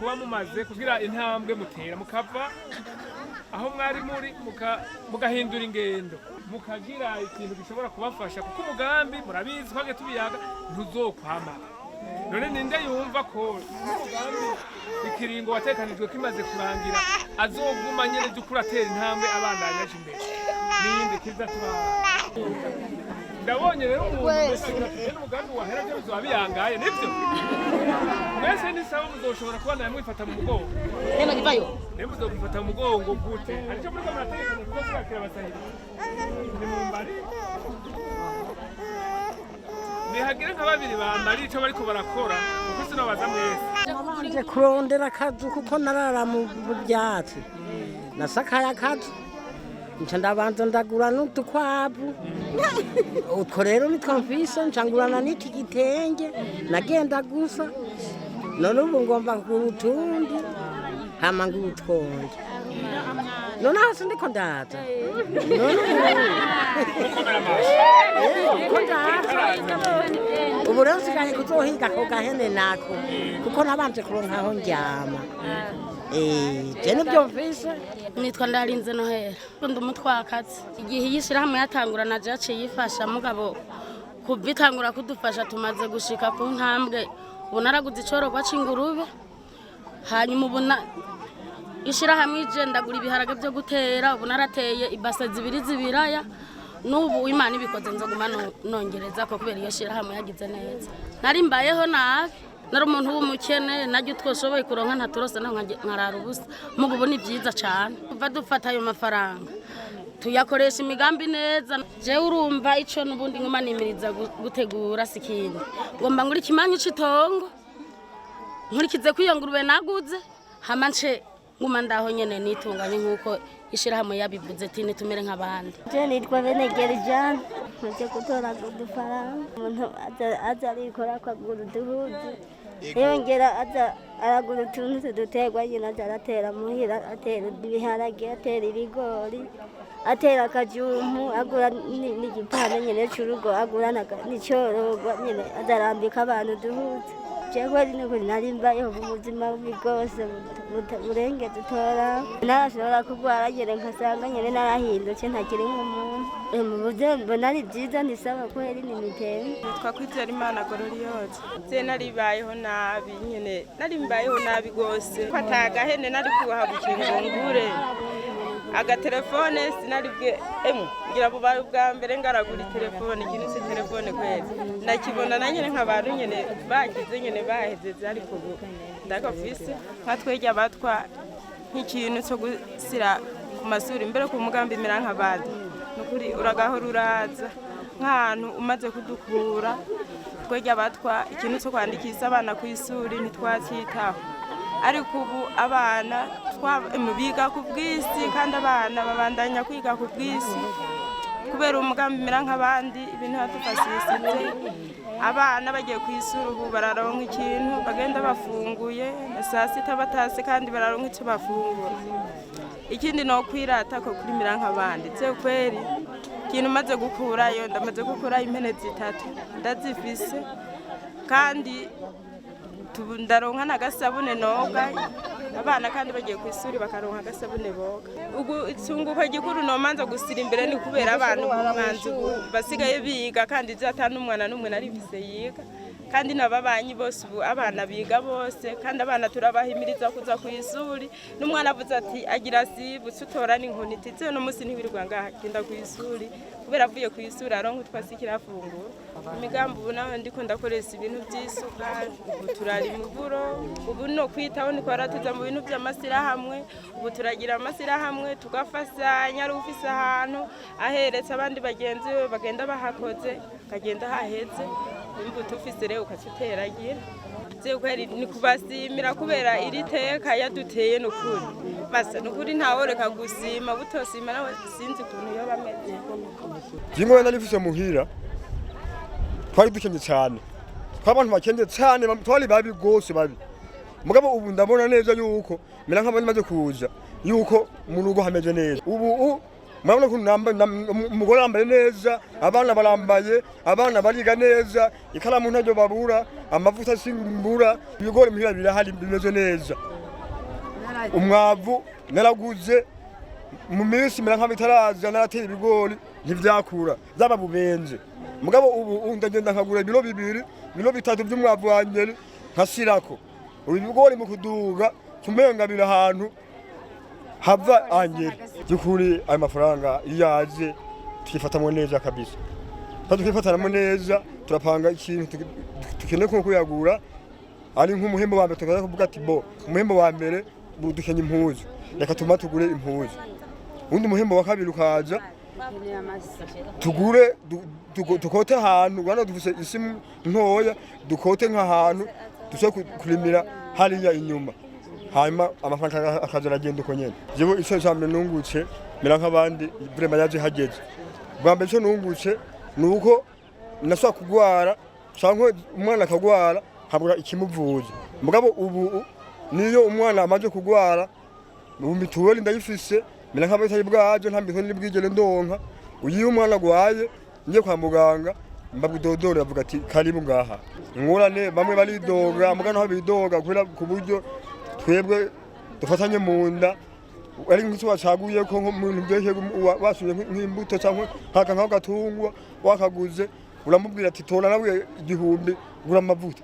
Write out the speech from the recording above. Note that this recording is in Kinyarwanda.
muba mumaze kugira intambwe mutera mukava aho mwari muri mugahindura ingendo mukagira ikintu gishobora kubafasha kuko umugambi murabizi kwage tubiyaga ntuzokwama none ninde yumva ko umugambi ikiringo watekanijwe kimaze kurangira azoguma nyene dukura tera intambwe abana yaje imbere ninde kiza turaba ndabonye rero umuntu umugambi wahera byo bizobiyangaye nivyo mwese ni sawa muzoshobora kubana namwe ifata mu mugongo nema givayo nemo uzofata mu mugongo gute ariko muri ko murategekanya kuko turakira basahira ni mu mbari nihagira nka babiri bambari ico bariko barakora kuko sinobaza mwese nje kurondera akazu kuko narara mu byatsi nasakaye akazu nca ndabanza ndagura n'udukwavu utwo rero nitwamvise ncangurana n'iki gitenge nagenda gusa none ubu ngomba kugura utundi hama ngura utwonge none hasi ndiko ndaza none ubu rero nsigaye kuzohiga ako gahene nako kuko nabanje kuronka aho ndyama je nivyo mvise nitwa ndarinze nohera ndi umutwakazi igihe yishirahamwe yatangura naje yaciye yifasha mugabo kubitangura kudufasha tumaze gushika ku ntambwe ubu naraguze icorogwa c'ingurube hanyuma ubu ishirahamwe ije ndagura ibiharage byo gutera ubu narateye ibase zibiri zibiraya n'ubu Imana ibikoze nzoguma nongereza ko kubera iyo shirahamwe yagize neza nari mbayeho nabi nari umuntu w'umukene najye twoshoboye kuronka ntaturose naho nkarara ubusa mugo ubu ni byiza cyane kuva dufata ayo mafaranga tuyakoresha imigambi neza jewe urumva ico nubundi nguma nimiriza gutegura sikindi ngomba nguri kimanyu citongo nkurikize kwiyongurube naguze hamance nguma ndaho nyene nitunganye nkuko ishirahamwe yabivuze ati nitumere nk'abandi je nitwa Benegerjan nje gutora udufaranga umuntu aza arikora akagura uduhuzu yongera aza aragura utuntu duterwa nyine aza aratera muhira atera ibiharage atera ibigori atera akajumpu agura n'igipande nyine c'urugo agura n'icorogwa nyine aza arambika abantu uduhuzu jewe nukuri nari mbayeho mu buzima bubi bwose burenge dutora narashobora kurwara nyene nkasanga nyene narahindutse ntakiri nk'umuntu mu buzima nari byiza nisaba kweri n'imitende twakwizera Imana gororiyose je naribayeho nabi nyene nari mbayeho nabi gose kwatagahene nari kubahabukira ngure agatelefone sinaribwe ngira bubaye bwa mbere ngaragura telefone ikintu se telefone kwezi nakibona na nyene nk'abantu nyene bagize nyene bahezeze ariko ubu ndakafise nkatwejya batwa nk'ikintu cyo gusira ku masuri imbere ku mugambi mera nk'abandi nukuri uragahora uraza nk'ahantu umaze kudukura twejya batwa ikintu cyo kwandikisa abana ku isuri ntitwacyitaho ariko ubu abana biga ku bw'isi kandi abana babandanya kwiga ku bw'isi kubera umugambi mera nk'abandi ibintu hatufashisije abana bagiye ku isuri ubu bararonka ikintu bagenda bafunguye na saa sita batase kandi bararonka icyo bafungura ikindi no kwirata ko kuri mera nk'abandi tse kweri ikintu maze gukurayo ndamaze gukura impene zitatu ndazifise kandi ndaronka nagasabune noga abana kandi bagiye ku isuri bakaronka agasabune boga ugu itsunguko gikuru no manza gusira imbere ni kubera abantu kumanzi basigaye biga kandi zatana umwana n'umwe nari bise yiga kandi nababanyi bose ubu abana biga bose kandi abana turabahimiriza kuza ku isuri n'umwana avuze ati agira sibu tutora n'inkoni titse no musi ntibirirwa ngaha genda ku isuri kubera avuye ku isuri aronka twasikira afungura imigambi ubu naho ndiko ndakoresha ibintu by'isuka ubu turari mu buro ubu no kwitaho ni kwaratuza mu bintu by'amasirahamwe ubu turagira amasirahamwe tugafasanya ari ufise ahantu aheretse abandi bagenzi we bagenda bahakoze kagenda haheze imbu tufise rero ukatuteragira je kweri ni kubasimira kubera iri teka yaduteye nukuri basa nukuri ntaworeka gusima butosima nawe sinzi kuntu yo bameze jimwe nalifise muhira twari dukenye cyane twabantu bakende cyane twari babi gose babi mugabo ubu ndabona neza yuko mera nk'abandi maze kuza yuko mu rugo hameze neza ubu murabona ko umugore yambaye neza abana barambaye abana bariga neza ikaramu ntajyo babura amavuta simbura ibigori muhira birahari bimeze neza umwavu naraguze mu minsi mera nk'abitaraza naratera ibigori ntivyakura zaba bubenje mugabo ubu ndagenda nkagura ibiro 2 ibiro 3 by'umwavu wanje nkasirako ibigori mu kuduga tumenga bira ahantu hava angere byukuri ayo mafaranga iyaje tukifatamo neza kabisa tukifatanamo neza turapanga ikintu tukeneye ko kuyagura ari nk'umuhembo wa mbere tukaza kuvuga ati bo umuhembo wa mbere dukenye impuzu reka tuma tugure impuzu undi muhembo wa kabiri ukaza tugure dukote ahantu rwanda dufise isi ntoya dukote nk'ahantu dushe kurimira hariya inyuma hanyuma amafaranga akaza aragenda uko nyene jewe ico cyambe nungutse mera nk'abandi vraiment yaje hageze bwa mbere cyo nungutse nuko naswa kugwara canke umwana akagwara habura ikimuvuza mugabo ubu niyo umwana amaje kugwara mu mituweli ndayifise mera nk'abatayi bwaje ntambiko n'ibwigere ndonka uyi umwana gwaye ngiye kwa muganga mbabudodoro yavuga ati karibu ngaha ngorane bamwe baridoga mugano bidoga kubera ku buryo twebwe dufatanye mu nda ari nk'icyo wacaguye ko umuntu byeke wasuye nk'imbuto cyangwa haka nk'agatungwa wakaguze uramubwira ati tora nawe igihumbi gura amavuta